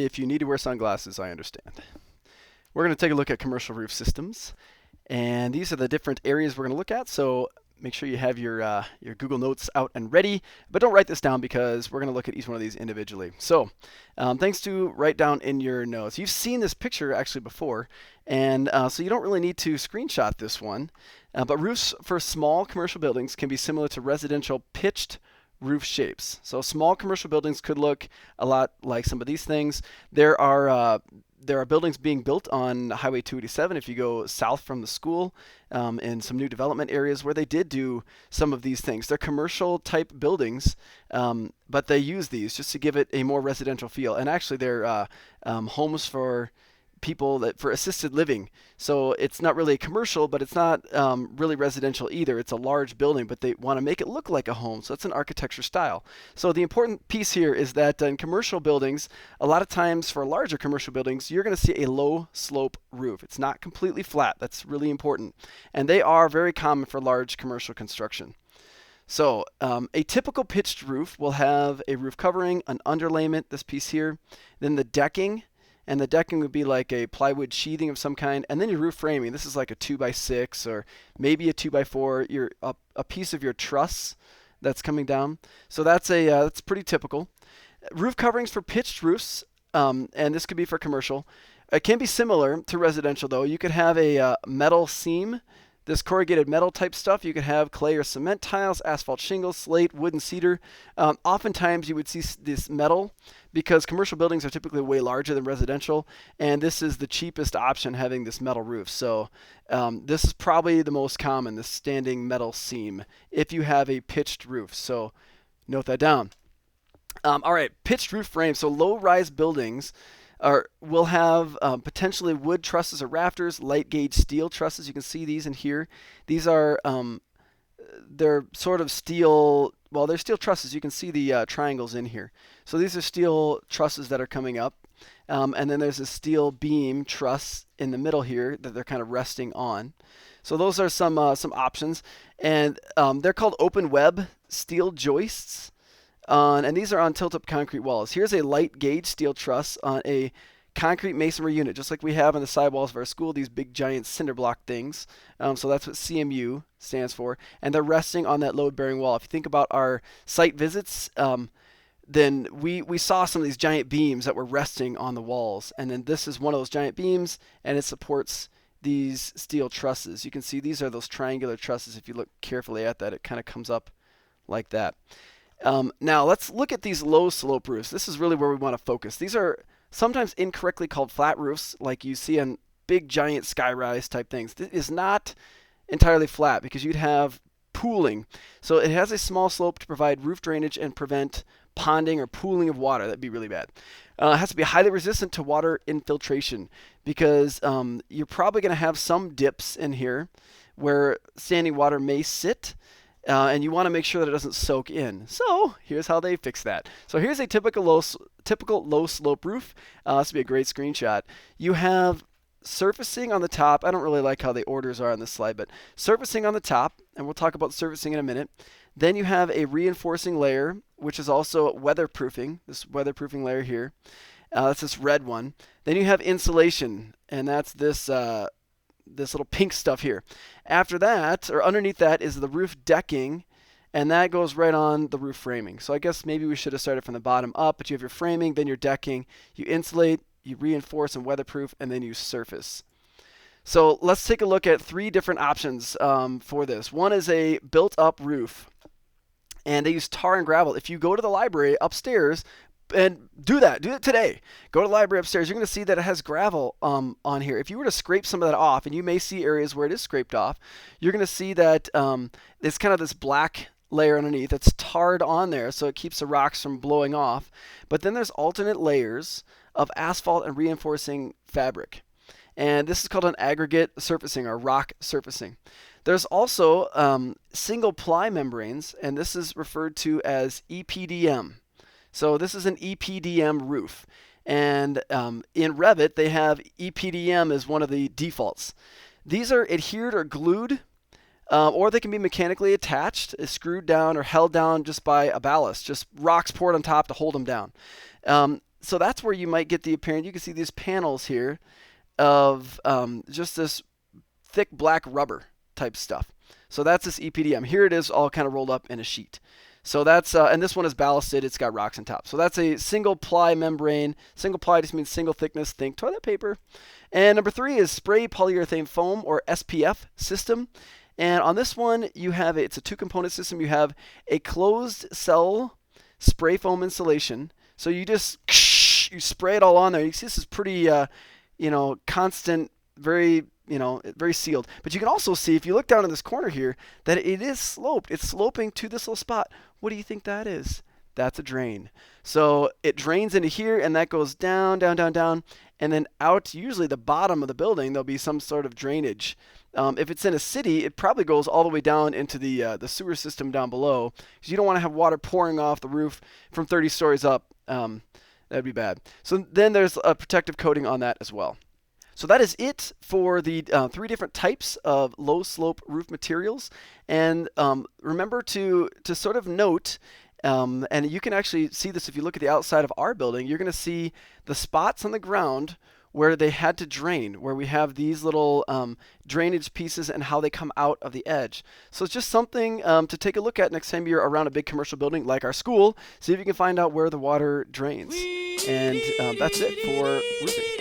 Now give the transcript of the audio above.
If you need to wear sunglasses, I understand. We're going to take a look at commercial roof systems, and these are the different areas we're going to look at. So make sure you have your Google Notes out and ready, but don't write this down because we're going to look at each one of these individually. So things to write down in your notes. You've seen this picture actually before, and so you don't really need to screenshot this one. But roofs for small commercial buildings can be similar to residential pitched roof shapes. So small commercial buildings could look a lot like some of these things. There are buildings being built on Highway 287 if you go south from the school in some new development areas where they did do some of these things. They're commercial type buildings, but they use these just to give it a more residential feel. And actually they're homes for people that for assisted living. So it's not really a commercial, but it's not really residential either. It's a large building, but they want to make it look like a home. So it's an architecture style. So the important piece here is that in commercial buildings, a lot of times for larger commercial buildings, you're going to see a low slope roof. It's not completely flat. That's really important. And they are very common for large commercial construction. So a typical pitched roof will have a roof covering, an underlayment, this piece here, then the decking. And the decking would be like a plywood sheathing of some kind, and then your roof framing. This is like a 2x6 or maybe a 2x4. A piece of your truss that's coming down. So that's pretty typical. Roof coverings for pitched roofs, and this could be for commercial. It can be similar to residential though. You could have a metal seam. This corrugated metal type stuff, you could have clay or cement tiles, asphalt shingles, slate, wood, and cedar. Oftentimes you would see this metal because commercial buildings are typically way larger than residential, and this is the cheapest option, having this metal roof. So this is probably the most common, the standing metal seam, if you have a pitched roof. So note that down. All right, pitched roof frames. So low-rise buildings will have potentially wood trusses or rafters, light gauge steel trusses. You can see these in here. These are they're sort of steel. Well, they're steel trusses. You can see the triangles in here. So these are steel trusses that are coming up, and then there's a steel beam truss in the middle here that they're kind of resting on. So those are some options, and they're called open web steel joists. And these are on tilt-up concrete walls. Here's a light gauge steel truss on a concrete masonry unit, just like we have on the sidewalls of our school, these big giant cinder block things. So that's what CMU stands for. And they're resting on that load-bearing wall. If you think about our site visits, then we saw some of these giant beams that were resting on the walls. And then this is one of those giant beams, and it supports these steel trusses. You can see these are those triangular trusses. If you look carefully at that, it kind of comes up like that. Now let's look at these low slope roofs. This is really where we want to focus. These are sometimes incorrectly called flat roofs, like you see on big giant skyrise type things. This is not entirely flat because you'd have pooling. So it has a small slope to provide roof drainage and prevent ponding or pooling of water. That'd be really bad. It has to be highly resistant to water infiltration because you're probably going to have some dips in here where standing water may sit. And you want to make sure that it doesn't soak in. So here's how they fix that. So here's a typical low slope roof. This would be a great screenshot. You have surfacing on the top. I don't really like how the orders are on this slide, but surfacing on the top, and we'll talk about surfacing in a minute. Then you have a reinforcing layer, which is also weatherproofing, this weatherproofing layer here. That's this red one. Then you have insulation, and that's this little pink stuff here. After that, or underneath that, is the roof decking, and that goes right on the roof framing. So I guess maybe we should have started from the bottom up, but you have your framing, then your decking, you insulate, you reinforce and weatherproof, and then you surface. So let's take a look at three different options for this. One is a built-up roof, and they use tar and gravel. If you go to the library upstairs, and do it today. Go to the library upstairs. You're going to see that it has gravel on here. If you were to scrape some of that off, and you may see areas where it is scraped off, you're going to see that it's kind of this black layer underneath. It's tarred on there, so it keeps the rocks from blowing off. But then there's alternate layers of asphalt and reinforcing fabric. And this is called an aggregate surfacing or rock surfacing. There's also single ply membranes, and this is referred to as EPDM. So this is an EPDM roof. And in Revit, they have EPDM as one of the defaults. These are adhered or glued, or they can be mechanically attached, screwed down, or held down just by a ballast, just rocks poured on top to hold them down. so that's where you might get the appearance. You can see these panels here of just this thick black rubber type stuff. So that's this EPDM. Here it is all kind of rolled up in a sheet. So that's, and this one is ballasted, it's got rocks on top. So that's a single ply membrane. Single ply just means single thickness, think toilet paper. And number 3 is spray polyurethane foam, or SPF system. And on this one, you have, it's a 2-component system. You have a closed cell spray foam insulation. So you just, you spray it all on there. You see this is pretty, constant, very, very sealed. But you can also see, if you look down in this corner here, that it is sloped. It's sloping to this little spot. What do you think that is? That's a drain. So it drains into here, and that goes down, down, down, down, and then out, usually the bottom of the building, there'll be some sort of drainage. If it's in a city, it probably goes all the way down into the sewer system down below, because you don't want to have water pouring off the roof from 30 stories up. That'd be bad. So then there's a protective coating on that as well. So that is it for the 3 different types of low slope roof materials. And remember to sort of note, and you can actually see this if you look at the outside of our building, you're going to see the spots on the ground where they had to drain, where we have these little drainage pieces and how they come out of the edge. So it's just something to take a look at next time you're around a big commercial building like our school. See if you can find out where the water drains. And that's it for roofing.